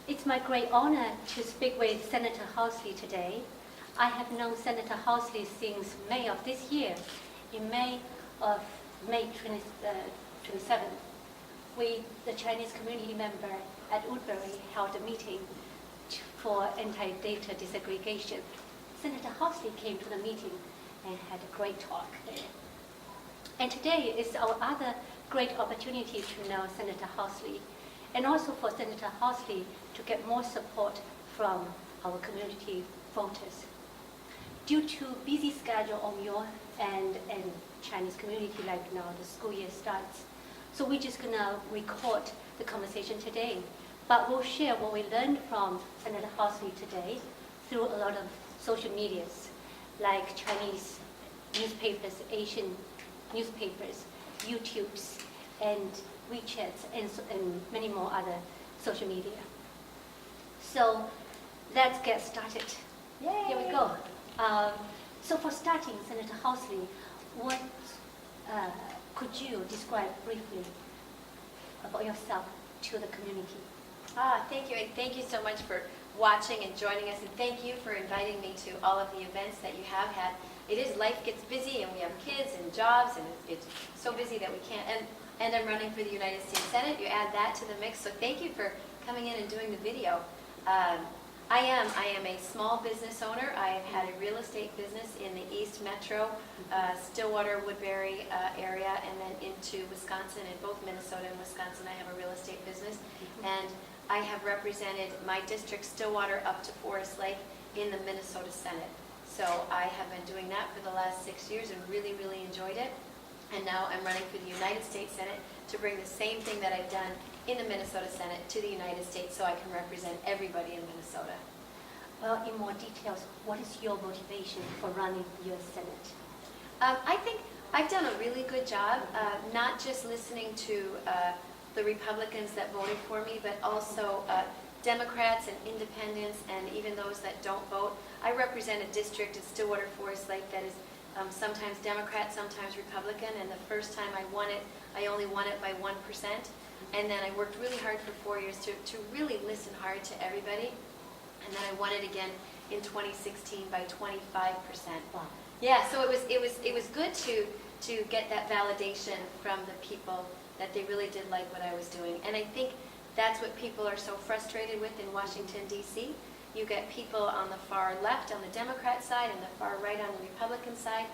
It's my great honor to speak with Senator Housley today. I have known Senator Housley since May of this year. In May 27th, we, the Chinese community member at Woodbury, held a meeting for anti-data desegregation. Senator Housley came to the meeting and had a great talk there. And today is our other great opportunity to know Senator Housley, and also for Senator Housley to get more support from our community voters. Due to busy schedule on your end and Chinese community, like now the school year starts, so we're just gonna record the conversation today. But we'll share what we learned from Senator Housley today through a lot of social medias, like Chinese newspapers, Asian newspapers, YouTubes, and WeChats, and many more other social media. So let's get started. Yay. Here we go. So for starting, Senator Housley, what could you describe briefly about yourself to the community? Thank you, and thank you so much for watching and joining us, and thank you for inviting me to all of the events that you have had. It is, life gets busy, and we have kids and jobs, and it's so busy that we can't, and I'm running for the United States Senate. You add that to the mix, so thank you for coming in and doing the video. I am a small business owner. I have had a real estate business in the East Metro, Stillwater, Woodbury area, and then into Wisconsin. In both Minnesota and Wisconsin, I have a real estate business. And I have represented my district, Stillwater, up to Forest Lake in the Minnesota Senate. So I have been doing that for the last 6 years and really, really enjoyed it. And now I'm running for the United States Senate to bring the same thing that I've done in the Minnesota Senate to the United States so I can represent everybody in Minnesota. Well, in more details, what is your motivation for running the U.S. Senate? I think I've done a really good job, not just listening to the Republicans that voted for me, but also Democrats and independents and even those that don't vote. I represent a district at Stillwater Forest Lake that is sometimes Democrat, sometimes Republican, and the first time I won it, I only won it by 1%. And then I worked really hard for 4 years to really listen hard to everybody. And then I won it again in 2016 by 25%. Wow. Yeah, so it was good to get that validation from the people that they really did like what I was doing. And I think that's what people are so frustrated with in Washington, D.C. You get people on the far left, on the Democrat side, and the far right on the Republican side,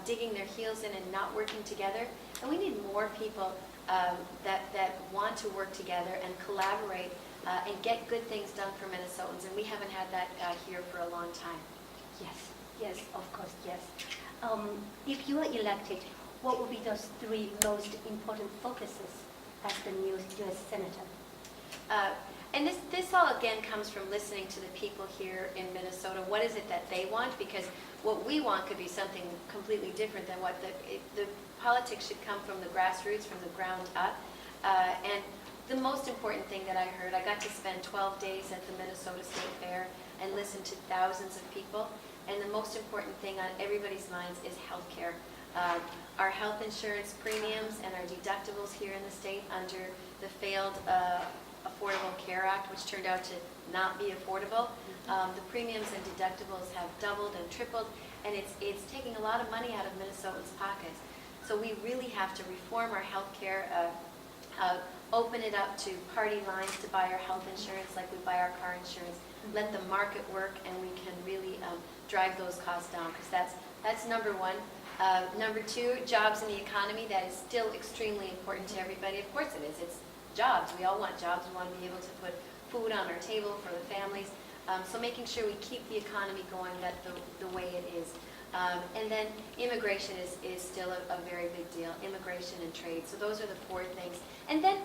digging their heels in and not working together. And we need more people that want to work together and collaborate and get good things done for Minnesotans. And we haven't had that here for a long time. Yes, of course, yes. If you are elected, what will be those 3 most important focuses as the new U.S. Senator? And this all again comes from listening to the people here in Minnesota. What is it that they want? Because what we want could be something completely different than what the politics should come from the grassroots, from the ground up. And the most important thing that I heard, I got to spend 12 days at the Minnesota State Fair and listen to thousands of people. And the most important thing on everybody's minds is health care. Our health insurance premiums and our deductibles here in the state under the failed Affordable Care Act, which turned out to not be affordable. The premiums and deductibles have doubled and tripled, and it's taking a lot of money out of Minnesotans' pockets. So we really have to reform our health care, open it up to party lines to buy our health insurance like we buy our car insurance, let the market work, and we can really drive those costs down, because that's number 1. Number 2, jobs in the economy. That is still extremely important to everybody. Of course it is. It's jobs. We all want jobs. We want to be able to put food on our table for the families. So making sure we keep the economy going the way it is. And then immigration is still a very big deal. Immigration and trade. So those are the 4 things. And then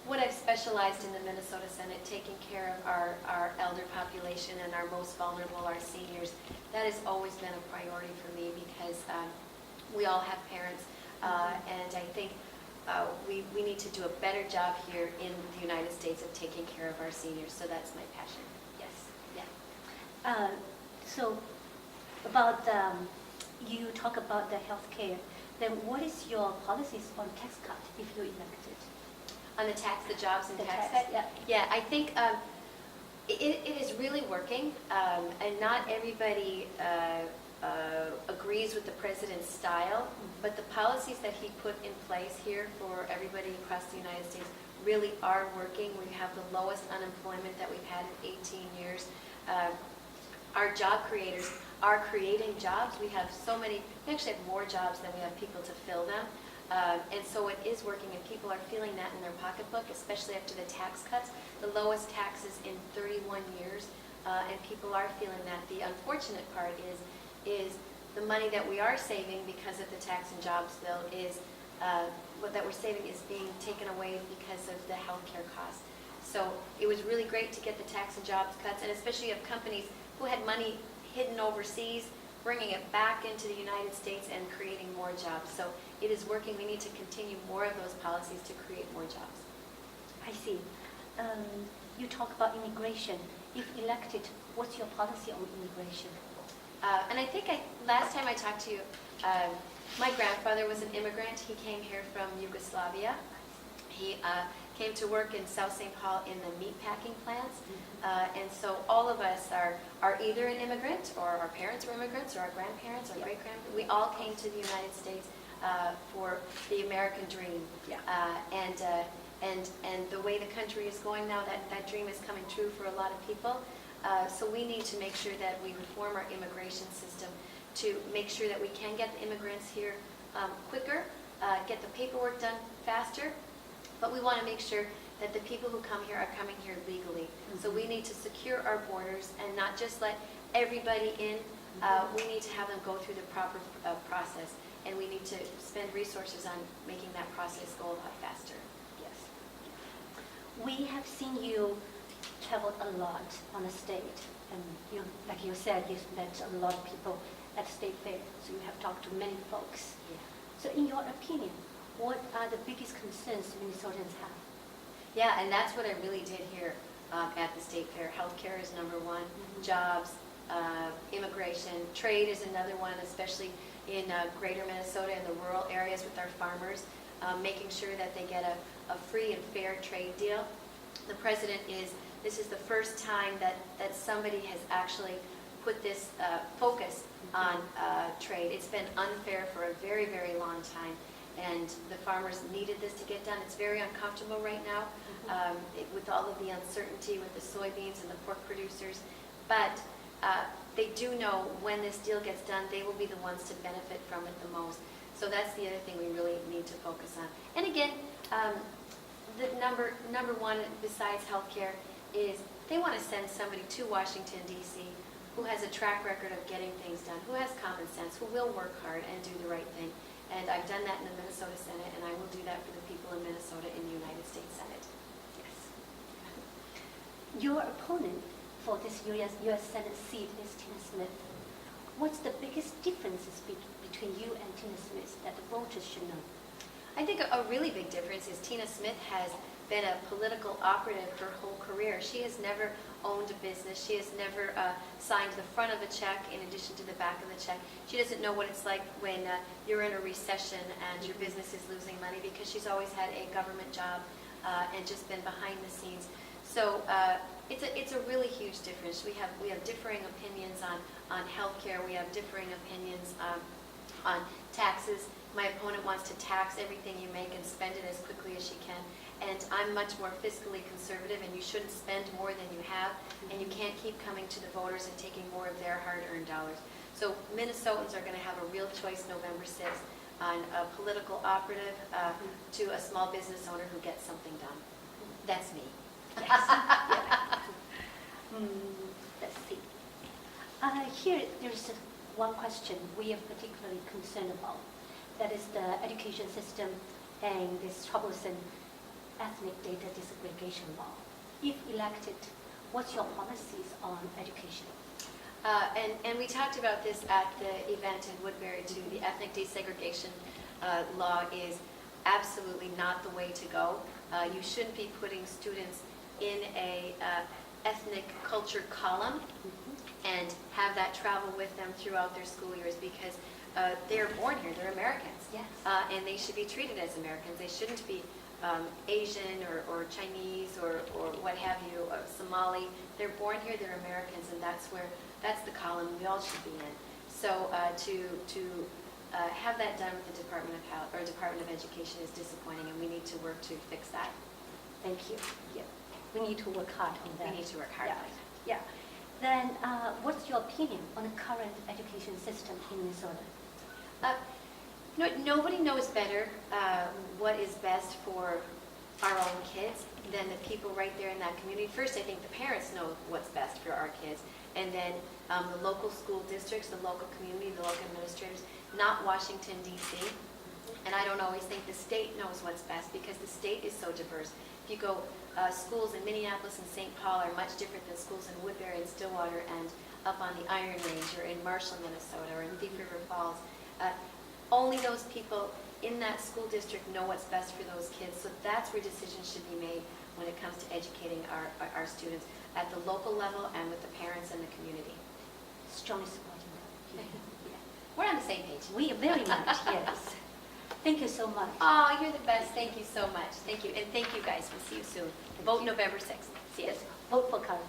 what I've specialized in the Minnesota Senate, taking care of our elder population and our most vulnerable, our seniors. That has always been a priority for me because we all have parents, and I think we need to do a better job here in the United States of taking care of our seniors. So that's my passion. Yes, yeah. So about you talk about the health care, then what is your policies on tax cut if you're elected? On the jobs and tax tax, cut? yeah. Yeah, I think It is really working, and not everybody agrees with the president's style, but the policies that he put in place here for everybody across the United States really are working. We have the lowest unemployment that we've had in 18 years. Our job creators are creating jobs. We have so many, we actually have more jobs than we have people to fill them. And so it is working, and people are feeling that in their pocketbook, especially after the tax cuts, the lowest taxes in 31 years, and people are feeling that. The unfortunate part is the money that we are saving because of the tax and jobs bill is, what that we're saving is being taken away because of the health care costs. So it was really great to get the tax and jobs cuts, and especially of companies who had money hidden overseas, bringing it back into the United States and creating more jobs. So it is working. We need to continue more of those policies to create more jobs. I see. You talk about immigration. If elected, what's your policy on immigration? And I think last time I talked to you, my grandfather was an immigrant. He came here from Yugoslavia. He came to work in South St. Paul in the meatpacking plants. And so all of us are either an immigrant, or our parents were immigrants, or our grandparents, or great-grandparents. We all came to the United States for the American dream. And the way the country is going now, that dream is coming true for a lot of people. So we need to make sure that we reform our immigration system to make sure that we can get the immigrants here quicker, get the paperwork done faster, but we want to make sure that the people who come here are coming here legally. Mm-hmm. So we need to secure our borders and not just let everybody in. We need to have them go through the proper process, and we need to spend resources on making that process go a lot faster. Yes. We have seen you traveled a lot on the state, and you, like you said, you've met a lot of people at the state fair, so you have talked to many folks. Yeah. So in your opinion, what are the biggest concerns Minnesotans have? Yeah, and that's what I really did here at the state fair. Healthcare is number one, jobs, immigration, trade is another one, especially in greater Minnesota and the rural areas with our farmers, making sure that they get a free and fair trade deal. The president this is the first time that somebody has actually put this focus on trade. It's been unfair for a very, very long time, and the farmers needed this to get done. It's very uncomfortable right now with all of the uncertainty with the soybeans and the pork producers, but they do know when this deal gets done, they will be the ones to benefit from it the most. So that's the other thing we really need to focus on. And again, the number one besides healthcare is they want to send somebody to Washington, D.C. who has a track record of getting things done, who has common sense, who will work hard and do the right thing. And I've done that in the Minnesota Senate, and I will do that for the people in Minnesota in the United States Senate. Yes. Your opponent for this U.S. Senate seat is Tina Smith. What's the biggest differences between you and Tina Smith that the voters should know? I think a really big difference is Tina Smith has been a political operative her whole career. She has never owned a business. She has never signed the front of a check in addition to the back of the check. She doesn't know what it's like when you're in a recession and your business is losing money, because she's always had a government job and just been behind the scenes. So it's a really huge difference. We have differing opinions on healthcare. We have differing opinions on taxes. My opponent wants to tax everything you make and spend it as quickly as she can. And I'm much more fiscally conservative, and you shouldn't spend more than you have, and you can't keep coming to the voters and taking more of their hard-earned dollars. So Minnesotans are going to have a real choice November 6th on a political operative to a small business owner who gets something done. That's me. Yes. Let's see. Here, there's one question we are particularly concerned about. That is the education system and this troublesome ethnic data desegregation law. If elected, what's your policies on education? And we talked about this at the event in Woodbury too. The ethnic desegregation law is absolutely not the way to go. You shouldn't be putting students in a ethnic culture column and have that travel with them throughout their school years, because they're born here, they're Americans. Yes. And they should be treated as Americans. They shouldn't be Asian or Chinese or what have you, or Somali. They're born here, they're Americans, and that's the column we all should be in. So to have that done with the Department of Health or Department of Education is disappointing, and we need to work to fix that. Thank you. Yeah, we need to work hard on that. We need to work hard Yeah. on that. Yeah. Then, what's your opinion on the current education system in Minnesota? Nobody knows better what is best for our own kids than the people right there in that community. First, I think the parents know what's best for our kids, and then the local school districts, the local community, the local administrators, not Washington, D.C. And I don't always think the state knows what's best because the state is so diverse. If you go, schools in Minneapolis and St. Paul are much different than schools in Woodbury and Stillwater and up on the Iron Range or in Marshall, Minnesota, or in Thief River Falls. Only those people in that school district know what's best for those kids. So that's where decisions should be made when it comes to educating our students at the local level and with the parents and the community. Strongly supporting that. Yeah. We're on the same page. We are very much, yes. Thank you so much. Oh, you're the best. Thank you so much. Thank you. And thank you guys. We'll see you soon. Vote November 6th. See you. Vote for Karin.